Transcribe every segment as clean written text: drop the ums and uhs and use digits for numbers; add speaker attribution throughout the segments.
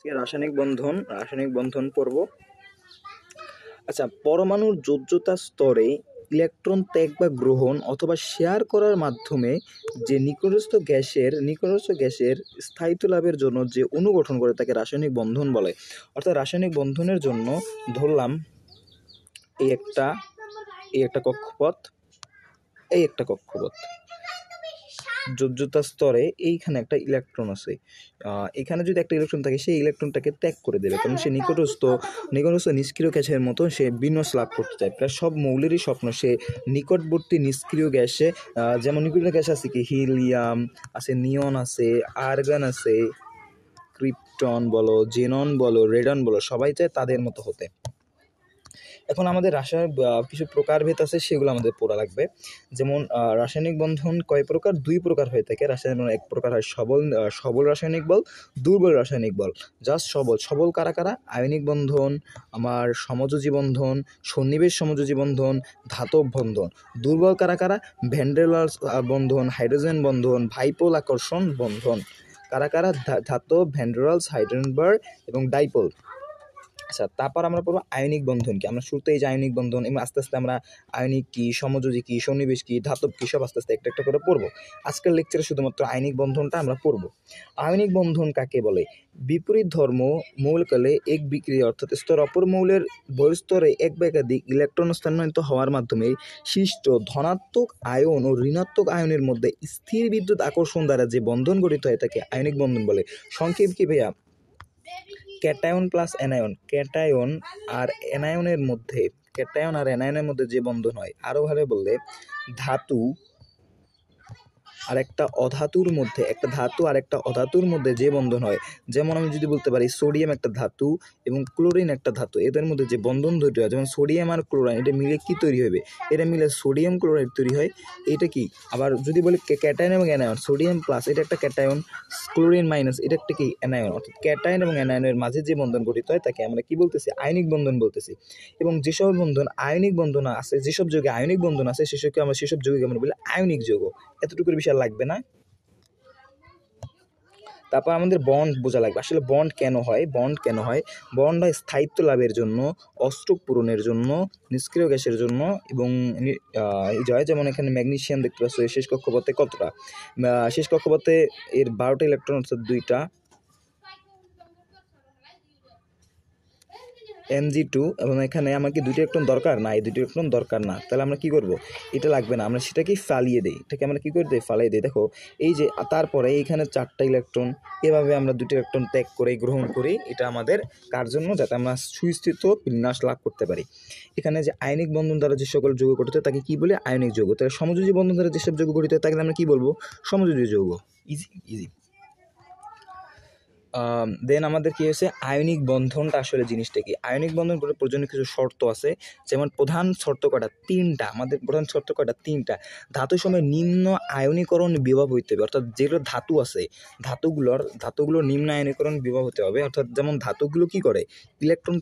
Speaker 1: রাসায়নিক বন্ধন পর্ব। আচ্ছা, পরমাণুর যোজ্যতা স্তরে ইলেকট্রন ত্যাগ বা গ্রহণ অথবা শেয়ার করার মাধ্যমে যে নিকটস্থ গ্যাসের স্থায়িত্ব লাভের জন্য যে অণু গঠন করে তাকে রাসায়নিক বন্ধন বলে। অর্থাৎ রাসায়নিক বন্ধনের জন্য ধরলাম এই একটা কক্ষপথ, যোজ্যতা স্তরে এইখানে একটা ইলেকট্রন আছে। এখানে যদি একটা ইলেকট্রন থাকে সেই ইলেকট্রনটাকে ত্যাগ করে দেবে, কারণ সে নিকটস্থ নিষ্ক্রিয় গ্যাসের মতো সে বিন্যাস লাভ করতে চায়। প্রায় সব মৌলেরই স্বপ্ন সে নিকটবর্তী নিষ্ক্রিয় গ্যাসে, যেমন নিউক্লিয়ার গ্যাস আছে কি, হিলিয়াম আছে, নিয়ন আছে, আর্গন আছে, ক্রিপ্টন বলো, জেনন বলো, রেডন বলো, সবাই চায় তাদের মতো হতে। এখন আমাদের রাসায়নিক কিছু প্রকারভেদ আছে, সেগুলো আমাদের পড়া লাগবে। যেমন রাসায়নিক বন্ধন কয় প্রকার? দুই প্রকার হয়ে থাকে। রাসায়নিক এক প্রকার হয় সবল রাসায়নিক বল, দুর্বল রাসায়নিক বল। জাস্ট সবল কারা কারা? আয়নিক বন্ধন, আমার সমযোজী বন্ধন, সন্নিবেশ সমযোজী বন্ধন, ধাতব বন্ধন। দুর্বল কারা কারা? ভ্যান ডের ওয়ালস বন্ধন, হাইড্রোজেন বন্ধন, ভাইপোল আকর্ষণ বন্ধন। কারা কারা? ধাতব, ভ্যান ডের ওয়ালস, হাইড্রোজেন এবং ডাইপোল। আচ্ছা, তারপর আমরা পড়বো আয়নিক বন্ধন কি। আমরা শুরুতে এই যে আয়নিক বন্ধন এবং আস্তে আস্তে আমরা আয়নিক কি, সমযোজী কি, সন্নিবেশ কি, ধাতব কি, সব আস্তে আস্তে একটা একটা করে পড়বো। আজকের লেকচারে শুধুমাত্র আয়নিক বন্ধনটা আমরা পড়বো। আয়নিক বন্ধন কাকে বলে? বিপরীত ধর্ম মৌলকালে এক বিক্রিয়া, অর্থাৎ স্তর অপর মৌলের বহিঃস্তরে এক বা একাধিক ইলেকট্রন স্থানান্তরিত হওয়ার মাধ্যমে সৃষ্ট ধনাত্মক আয়ন ও ঋণাত্মক আয়নের মধ্যে স্থির বিদ্যুৎ আকর্ষণ দ্বারা যে বন্ধন গঠিত হয় তাকে আয়নিক বন্ধন বলে। সংক্ষেপ কি ভাইয়া? ক্যাটায়ন প্লাস অ্যানায়ন, ক্যাটায়ন আর অ্যানায়নের মধ্যে যে বন্ধন হয়, আরো ভাবে বললে ধাতু আর একটা অধাতুর মধ্যে, একটা ধাতু আর একটা অধাতুর মধ্যে যে বন্ধন হয়, যেমন আমি যদি বলতে পারি সোডিয়াম একটা ধাতু এবং ক্লোরিন একটা ধাতু, এদের মধ্যে যে বন্ধন তৈরি হয়, যেমন সোডিয়াম আর ক্লোরাইন, এটা মিলে কি তৈরি হবে? এটা মিলে সোডিয়াম ক্লোরাইড তৈরি হয়। এটা কি? আবার যদি বলি ক্যাটায়ন এবং অ্যানায়ন, সোডিয়াম প্লাস এটা একটা ক্যাটায়ন, ক্লোরিন মাইনাস এটা একটা কি? অ্যানায়ন। অর্থাৎ ক্যাটায়ন এবং অ্যানায়নের মাঝে যে বন্ধন গঠিত হয় তাকে আমরা কি বলতেছি? আয়নিক বন্ধন বলতেছি। এবং যেসব আয়নিক বন্ধন আছে, যেসব যৌগে আয়নিক বন্ধন আছে সেসব যৌগকে আমরা বলি আয়নিক যৌগ। এতটুকুর বিষয় লাগবে না। তারপর আমাদের বন্ড বোঝা লাগবে। আসলে বন্ড কেন হয়? বন্ড হয় স্থায়িত্ব লাভের জন্য, অস্ত্রক পূরণের জন্য, নিষ্ক্রিয় গ্যাসের জন্য এবং যেমন এখানে ম্যাগনেসিয়াম দেখতে পাচ্ছ শেষ কক্ষপথে কতটা? শেষ কক্ষপথে এর 12টা ইলেকট্রন, অর্থাৎ 2টা Mg2, এবং এখানে আমার কি 2টি ইলেকট্রন দরকার? না, এই 2টি ইলেকট্রন দরকার না। তাহলে আমরা কি করব? এটা লাগবে না, আমরা সেটাকে ফালিয়ে দিই। এটাকে আমরা কি করে দিই? ফালিয়ে দিই। দেখো এই যে তারপরে এইখানে 4টা ইলেকট্রন, এভাবে আমরা 2টি ইলেকট্রন ত্যাগ করে গ্রহণ করি। এটা আমাদের কার জন্য? যাতে আমরা সুস্থিত বিন্যাস লাভ করতে পারি। এখানে যে আয়নিক বন্ধন দ্বারা যে সকল যৌগ গঠিত তাকে কি বলে? আয়নিক যৌগ। তাহলে সমযোজী বন্ধন দ্বারা যেসব যৌগ গঠিত তাকে আমরা কি বলবো? সমযোজী যৌগ। ইজি। দেন আমাদের কি হয়েছে? আয়নিক বন্ধনটা আসলে জিনিসটা কি? আয়নিক বন্ধন করার প্রয়োজনীয় কিছু শর্ত আছে। যেমন প্রধান শর্ত কয়টা? 3টা। আমাদের প্রধান শর্ত কয়টা? 3টা। ধাতু সময় নিম্ন আয়নীকরণ বিভব হইতে হবে, অর্থাৎ যেগুলো ধাতু আছে ধাতুগুলোর নিম্ন আয়নীকরণ বিভব হতে হবে। অর্থাৎ যেমন ধাতুগুলো কি করে? ইলেকট্রন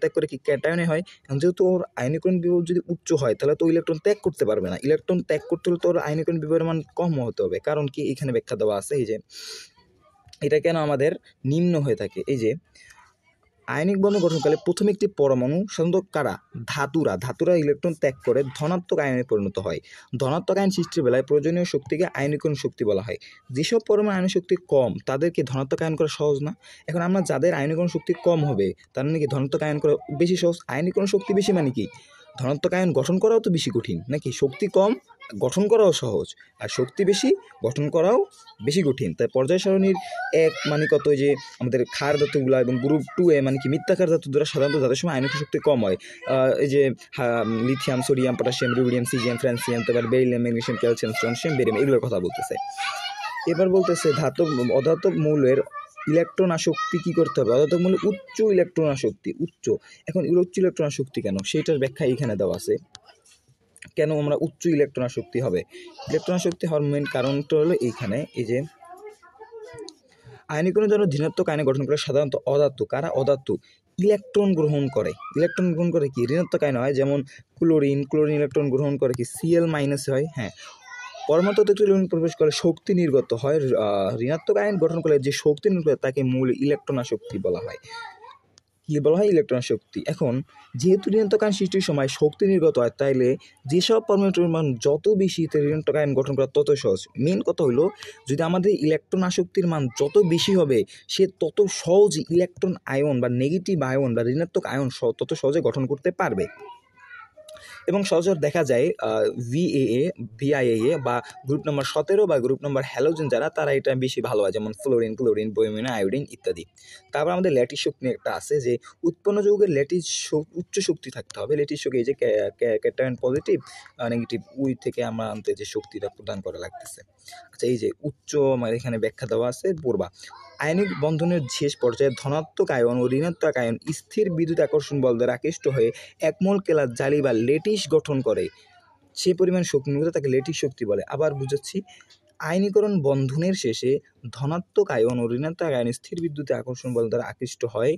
Speaker 1: ত্যাগ করে কি ক্যাটায়নে হয়। যেহেতু ওর আয়নীকরণ বিভব যদি উচ্চ হয় তাহলে তো ইলেকট্রন ত্যাগ করতে পারবে না। ইলেকট্রন ত্যাগ করতে হলে তো ওর আয়নীকরণ বিভবের মান কম হতে হবে। কারণ কি? এখানে ব্যাখ্যা দেওয়া আছে। এই যে এটা কেন আমাদের নিম্ন হয়ে থাকে। এই যে আয়নিক বন্ধন গঠনকালে প্রথমে একটি পরমাণু, সাধারণত কারা? ধাতুরা ইলেকট্রন ত্যাগ করে ধনাত্মক আয়নে পরিণত হয়। ধনাত্মক আয়ন সৃষ্টির বেলায় প্রয়োজনীয় শক্তিকে আয়নীকরণ শক্তি বলা হয়। যেসব পরমাণু আয়ন শক্তি কম তাদেরকে ধনাত্মক আয়ন করা সহজ না। এখন আমরা যাদের আয়নীকরণ শক্তি কম হবে তার মানে কি ধনাত্মক আয়ন করা বেশি সহজ? আয়নীকরণ শক্তি বেশি মানে কি? ধনাত্মক আয়ন গঠন করাও তো বেশি কঠিন নাকি? শক্তি কম, গঠন করাও সহজ, আর শক্তি বেশি, গঠন করাও বেশি কঠিন। তাই পর্যায় সারণীর 1 মানে কত? যে আমাদের ক্ষার ধাতুগুলো, এবং গ্রুপ 2A মানে কি মৃত্তাকার ধাতু দ্বারা সাধারণত যাদের সময় আয়নিক শক্তি কম হয়, এই যে lithium, sodium, potassium, rubidium, caesium, francium, তারপর beryllium, magnesium, calcium, strontium, barium, এগুলোর কথা বলতেছে। এবার বলতেছে অধাতব মৌলের ইলেকট্রন আসক্তি কি করতে হবে? অধাতব মৌলের উচ্চ ইলেকট্রন আসক্তি। এখন উচ্চ ইলেকট্রন আসক্তি কেন সেটার ব্যাখ্যা এখানে দেওয়া আছে। কেন আমরা উচ্চ ইলেকট্রন আসক্তি হবে? ইলেকট্রন আসক্তি হওয়ার মেন কারণটা হলো এইখানে। এই যে আয়নীকরণের জন্য ঋণাত্মক আয়নে গঠন করে সাধারণত অধাতু। কারা? অধাতু ইলেকট্রন গ্রহণ করে কি? ঋণাত্মক আয়ন হয়। যেমন ক্লোরিন ইলেকট্রন গ্রহণ করে কি? Cl- হয়। হ্যাঁ, পরমাণু তত্ত্বে একটি ইলেকট্রন প্রবেশ করে শক্তি নির্গত হয়। ঋণাত্মক আয়ন গঠন করলে যে শক্তি নির্গত হয় তাকে মূল ইলেকট্রন শক্তি বলা হয়। কি বলা হয়? ইলেকট্রন শক্তি। এখন যেহেতু ঋণাত্মক আয়ন সৃষ্টির সময় শক্তি নির্গত হয়, তাইলে যেসব পরমাণুর পরিমাণ যত বেশি ঋণাত্মক আয়ন গঠন করা তত সহজ। মেন কথা হলো, যদি আমাদের ইলেকট্রন আসক্তির মান যত বেশি হবে, সে তত সহজ ইলেকট্রন আয়ন বা নেগেটিভ আয়ন বা ঋণাত্মক আয়ন তত সহজে গঠন করতে পারবে। এবং সচরাচর দেখা যায় ভিআইএ বা গ্রুপ নম্বর 17 বা গ্রুপ নম্বর হ্যালোজেন যারা, তারা এটা বেশি ভালো হয়, যেমন ফ্লোরিন, ক্লোরিন, ব্রোমিন, আয়োডিন ইত্যাদি। তারপর আমাদের ল্যাটিস শক্তি একটা আছে, যে উৎপন্ন যৌগের ল্যাটিস উচ্চ শক্তি থাকতে হবে। ল্যাটিস শক্তি এই যে ক্যাটায়ন পজিটিভ নেগেটিভ উই থেকে আমরা আনতে যে শক্তিটা প্রদান করা লাগতেছে। আচ্ছা, এই যে উচ্চ আমার এখানে ব্যাখ্যা দেওয়া আছে পূর্বা। আয়নিক বন্ধনের শেষ পর্যায়ে ধনাত্মক আয়ন ও ঋণাত্মক আয়ন স্থির বিদ্যুৎ আকর্ষণ বল দ্বারা আকৃষ্ট হয়ে একমল কেলাস জালি বা লেটিস গঠন করে। সে পরিমাণ শক্তি নির্গত তাকে লেটিস শক্তি বলে। আবার বুঝাচ্ছি, আয়নীকরণ বন্ধনের শেষে ধনাত্মক আয়ন ও ঋণাত্মক আয়ন স্থির বিদ্যুতের আকর্ষণ বল দ্বারা আকৃষ্ট হয়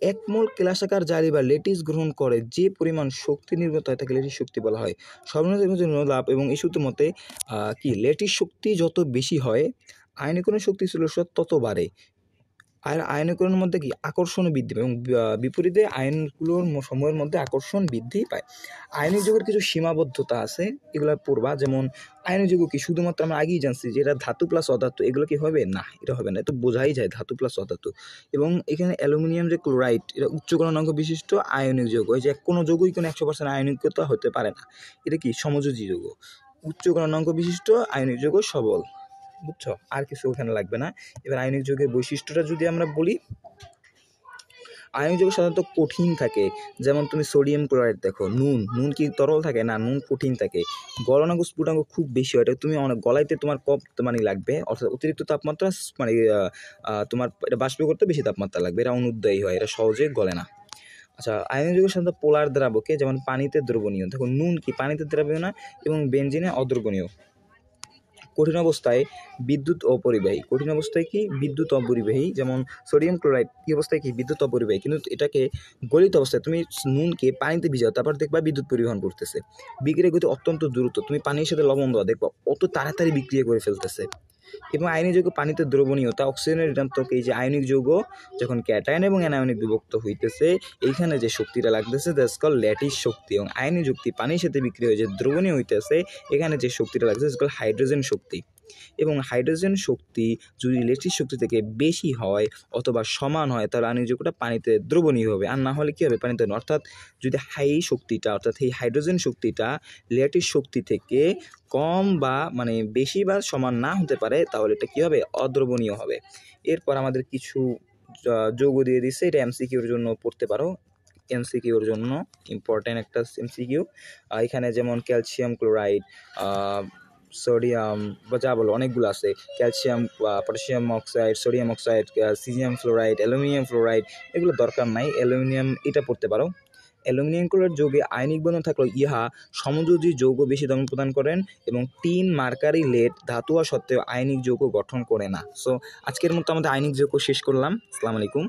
Speaker 1: একমল কেলাসাকার জালি বা লেটিস গ্রহণ করে যে পরিমাণ শক্তি নির্গত হয় তাকে লেটিস শক্তি বলা হয়। সর্বনিম্ন লাভ এবং এই সূত্রের মতে লেটিস শক্তি যত বেশি হয়, আয়নীকরণ শক্তি ছিল তত বাড়ে। আর আয়নীকরণের মধ্যে কি আকর্ষণ বৃদ্ধি পায় এবং বিপরীতে আয়নগুলোর সময়ের মধ্যে আকর্ষণ বৃদ্ধি পায়। আয়নিক যৌগের কিছু সীমাবদ্ধতা আছে, এগুলো পড়বা। যেমন আয়নিক যৌগ কি শুধুমাত্র আমরা আগেই জানছি যে এটা ধাতু প্লাস অধাতু, এগুলো কি হবে না, এটা হবে না, এটা বোঝাই যায় ধাতু প্লাস অধাতু। এবং এখানে অ্যালুমিনিয়াম যে ক্লোরাইড, এটা উচ্চ গলনাঙ্ক বিশিষ্ট আয়নিক যৌগ। যে কোনো যৌগই কোনো 100% আয়নিকতা হতে পারে না, এটা কি সমযোজী যৌগ। উচ্চ গলনাঙ্ক বিশিষ্ট আয়নিক যৌগ সবল, বুঝছো? আর কিছু ওখানে লাগবে না। এবার আয়নিক যৌগের বৈশিষ্ট্যটা যদি আমরা বলি, আয়নিক যৌগ সাধারণত কঠিন থাকে। যেমন তুমি সোডিয়াম ক্লোরাইড দেখো, নুন কি তরল থাকে না, নুন কঠিন থাকে। গলনাঙ্ক স্ফুটাঙ্ক খুব বেশি হয়, এটা তুমি অনেক গলাইতে তোমার কম লাগবে, অর্থাৎ অতিরিক্ত তাপমাত্রা তোমার এটা বাষ্প করতে বেশি তাপমাত্রা লাগবে, এটা অনুদ্বয়ী হয়, এটা সহজে গলে না। আচ্ছা, আয়নিক যৌগ সাধারণত পোলার দ্রাবকে, যেমন পানিতে দ্রবণীয়। দেখো নুন কি পানিতে দ্রবণীয় না, এবং বেনজিনে অদ্রবণীয়। কঠিন অবস্থায় বিদ্যুৎ অপরিবাহী। কঠিন অবস্থায় কি বিদ্যুৎ অপরিবাহী, যেমন সোডিয়াম ক্লোরাইড কি অবস্থায় কি বিদ্যুৎ অপরিবাহী, কিন্তু এটাকে গলিত অবস্থায় তুমি নুনকে পানিতে ভিজাও, তারপর দেখবা বিদ্যুৎ পরিবহন করতেছে। বিক্রিয়া গতি অত্যন্ত দ্রুত, তুমি পানির সাথে লবণ দেওয়া দেখবা অত তাড়াতাড়ি বিক্রিয়া করে ফেলতেছে। এবং আয়নিক যৌগ পানিতে দ্রবণীয়, তা অক্সিজেনের ঋণাত্মক এই যে আয়নিক যৌগ যখন ক্যাটায়ন এবং অ্যানায়নে বিভক্ত হইতেছে, এইখানে যে শক্তিটা লাগতেছে দ্যাটস কল ল্যাটিস শক্তি। এবং আয়নিক যুক্তি পানির সাথে বিক্রিয়া হয়ে যে দ্রবণীয় হইতেছে, এখানে যে শক্তিটা লাগতেছে দ্যাটস কল হাইড্রোজেন শক্তি। এবং হাইড্রোজেন শক্তি যদি ল্যাটিস শক্তি থেকে বেশি হয় অথবা সমান হয়, তাহলে আয়নিক যৌগটা পানিতে দ্রবণীয় হবে, আর না হলে কী হবে, পানিতে। অর্থাৎ যদি অর্থাৎ এই হাইড্রোজেন শক্তিটা ল্যাটিস শক্তি থেকে কম বা বেশি বা সমান না হতে পারে, তাহলে এটা কী হবে, অদ্রবণীয় হবে। এরপর আমাদের কিছু যৌগ দিয়ে দিচ্ছে, এটা এমসিকিউর জন্য পড়তে পারো, এমসিকিউর জন্য ইম্পর্টেন্ট একটা এমসিকিউ। এখানে যেমন ক্যালসিয়াম ক্লোরাইড, সোডিয়াম বা যা বলো অনেকগুলো আছে, calcium, potassium oxide, sodium oxide, caesium fluoride, aluminium fluoride, এগুলো দরকার নাই। অ্যালুমিনিয়াম এটা পড়তে পারো। অ্যালুমিনিয়াম ক্লোরাইড যৌগে আয়নিক বন্ধন থাকলেও ইহা সমযোজী যৌগ বেশি দমন প্রদান করেন, এবং টিন, মার্কারি, লেড ধাতু হওয়া সত্ত্বেও আয়নিক যৌগ গঠন করে না। সো আজকের মতো আমাদের আয়নিক যৌগ শেষ করলাম। আসসালামু আলাইকুম।